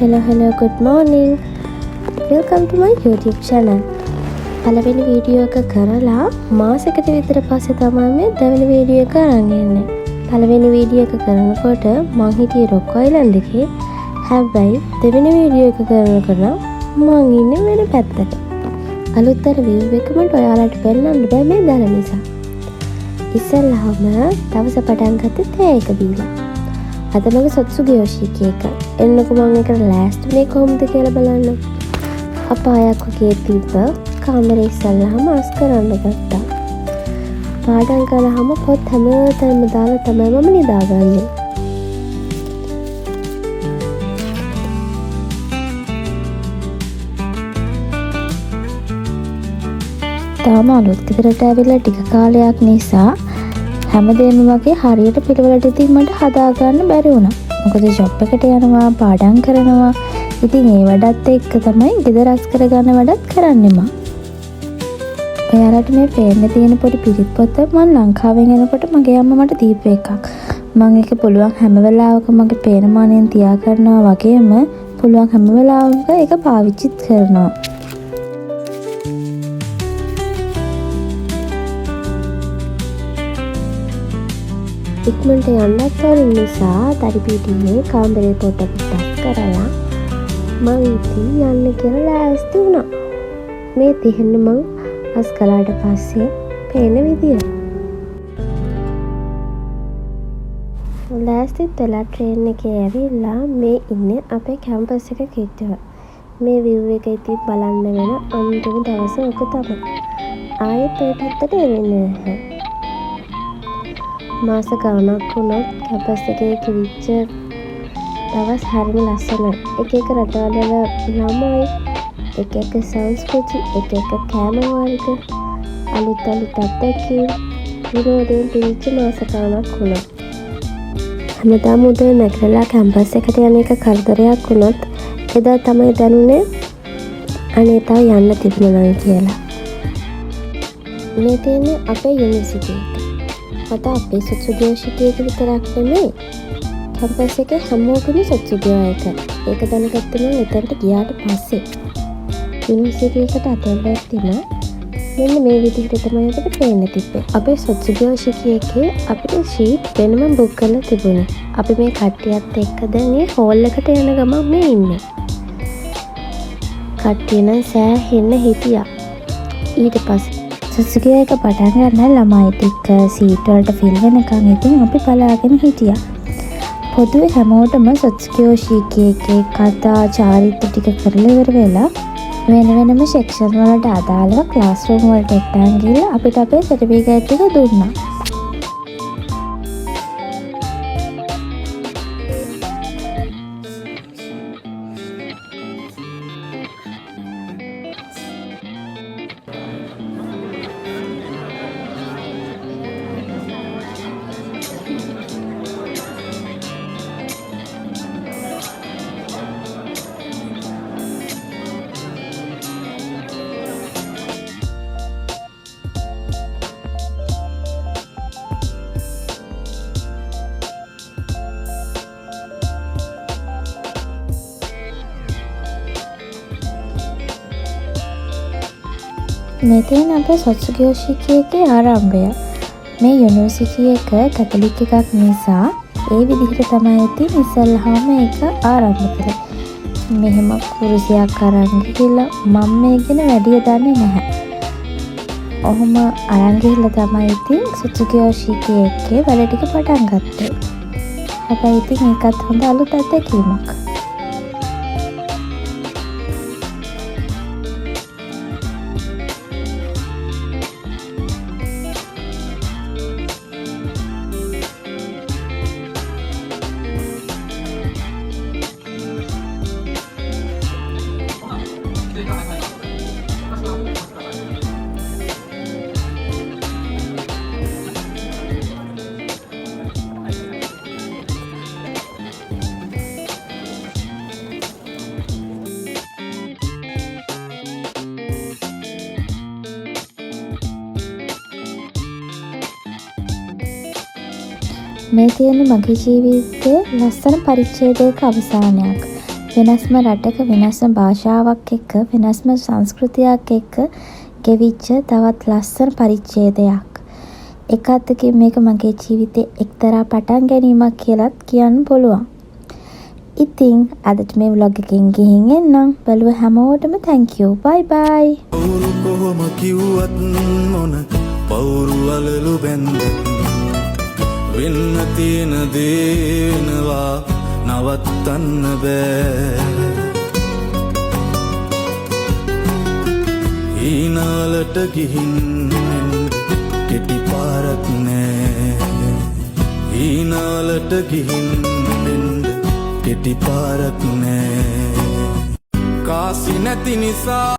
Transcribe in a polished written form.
Hello, good morning. Welcome to my YouTube channel. පළවෙනි video එක කරලා මාසෙකට විතර පස්සේ තමයි මේ දෙවෙනි වීඩියෝ එක අරන් එන්නේ. පළවෙනි වීඩියෝ එක කරනකොට මං හිටියේ රොක් අයිලන්ඩ් එකේ. හැබැයි දෙවෙනි වීඩියෝ එක කරනකොට මං ඉන්නේ වෙන පැත්තක. අලුත් අර view එක මට ඔයාලට පෙන්නන්න බෑ මේ දර නිසා. ඉස්සෙල්ලාම දවස පටන් ගත්තේ තේ එක බීලා. අද මගේ සොත්සුගේ යෝෂිකි එක. එන්නකො මම එකට ලෑස්තිනේ කොහොමද කියලා බලන්න. අපායක් වගේ තිබ්බ කාමරේ ඉස්සෙල්ලාම අස් කරන්න ගත්තා. පාඩම් කළාම පොත් හැමතැනම දාලා තමයි මම නිදාගන්නේ. තාම අලුත් ගෙදරට ඇවිල්ලා ටික කාලයක් නිසා හැමදේම වගේ හරියට පිළිවෙලට ඉතින් මට හදාගන්න බැරි වුණා. මොකද ජොබ් එකට යනවා, පාඩම් කරනවා. ඉතින් ඒ වැඩත් එක්ක තමයි ගෙදර අස් කරගන්න වැඩත් කරන්නේ මම. ඔයාලට මේ පේන්න තියෙන පොඩි පිරිත් පොත මම ලංකාවෙන් එනකොට මගේ අම්මා මට දීපු එකක්. මම ඒක පුළුවන් හැම වෙලාවකම මගේ පේන මානෙන් තියා ගන්නවා වගේම පුළුවන් හැම වෙලාවකම ඒක පාවිච්චිත් කරනවා. ඉක්මනට යන්නත් ඕන නිසා දරිපීටියේ කාමරේ පොත පිටස් කරලා මං ඉතින් යන්න කියලා ලෑස්ති වුණා. මේ තිහෙන්න මං අස් කළාට පස්සේ පේන විදිය. ලෑස්තිත් වෙලා ට්‍රේන් එකේ ඇවිල්ලා මේ ඉන්නේ අපේ කැම්පස් එක කිට්ටුව. මේ view එක ඉතින් බලන්න වෙන අන්තිම දවසේ ඔක තමයි. ආයෙත් ඒ පැත්තට එවෙන්නේ නැහැ. මාස ගානක් වුණත් කැම්පස් එකේ කිවිච්ච දවස් හරිම ලස්සනයි. එක එක රටවල ළමයි, එක එක සංස්කෘති, එක එක කෑම වර්ග, අලුත් අත්දැකීම්, විනෝදයෙන් පිරිච්ච මාස ගානක් වුණා. හැමදාම උදේ නැගලා කැම්පස් එකට යන එක කරදරයක් වුණත් එදා තමයි දැනුනේ අනේ තව යන්න තිබුණා කියලා. මේ තියෙන්නේ අපේ යුනිවර්සිටි එක. මට අපේ සොත්සුගේ යෝෂිකි එක විතරක් නෙමෙයි. කැම්පස් එකේ හැමෝගෙම සොත්සුගේ එක. ඒක දැනගත්තේ මම එතනට ගියාට පස්සේ. යුනිවර්සිටි එකට අතල්ලා මෙන්න මේ විදිහට තමයි අපිට පේන්න තිබ්බේ. අපේ සොත්සුගේ යෝෂිකි එකේ අපිට ෂීට් වෙනම බුක් කරලා තිබුණේ. අපි මේ කට්ටියත් එක්ක දැන් මේ හෝල් එකට යන ගමන් මේ ඉන්නේ. කට්ටිය නම් සෑහෙන්න හිටියා. ඊට පස්සේ සොත්සුගේ එක පටන් ගන්න ළමයි ටික සීට් වලට ෆිල් වෙනකන් ඉතින් අපි බලාගෙන හිටියා. පොදුවේ හැමෝටම සොත්සුගේ යෝෂිකි එකේ කතා චාරිත්‍ර ටික කරලා ඉවර වෙලා වෙන වෙනම සෙක්ෂන් වලට අදාළව ක්ලාස් රූම් වලට එක්කන් ගිහලා අපිට අපේ සර්ටිෆිකේට් එක දුන්නා. මේ තියෙන අපේ සොත්සුගේ යෝෂිකි එකේ ආරම්භය. මේ යුනිවර්සිටි එක කැතලික් එකක් නිසා ඒ විදිහට තමයි ඉතින් ඉස්සෙල්ලාම ඒක ආරම්භ කළේ. මෙහෙම කුරුසියක් අරන් ගිහලා මම මේ ගැන වැඩි දන්නේ නැහැ. ඔහොම අරන් ගිහලා තමයි ඉතින් සොත්සුගේ යෝෂිකි එකේ වැඩ ටික පටන් ගත්තේ. හැබැයි ඉතින් ඒකත් හොඳ අලුත් අත්දැකීමක්. මේ තියෙන මගේ ජීවිතයේ ලස්සන පරිච්ඡේදයක අවසානයක්. වෙනස්ම රටක වෙනස්ම භාෂාවක් එක්ක වෙනස්ම සංස්කෘතියක් එක්ක ගෙවිච්ච තවත් ලස්සන පරිච්ඡේදයක්. එක අතකින් මේක මගේ ජීවිතේ එක්තරා පටන් ගැනීමක් කියලාත් කියන්න පුළුවන්. ඉතින් අදට මේ vlog එකෙන් ගිහින් එන්නම්. බලුව හැමෝටම thank you. bye bye. පවුරු කොහොම කිව්වත් මොන පවුරු අලලු බැන්ද වෙන්න තියෙන දේනවා නවත්තන්න බෑ. ඊනාලට ගිහින් කෙටි පාරක් නෑ. ඊනාලට ගිහින් කෙටි පාරක් නෑ. කාසි නැති නිසා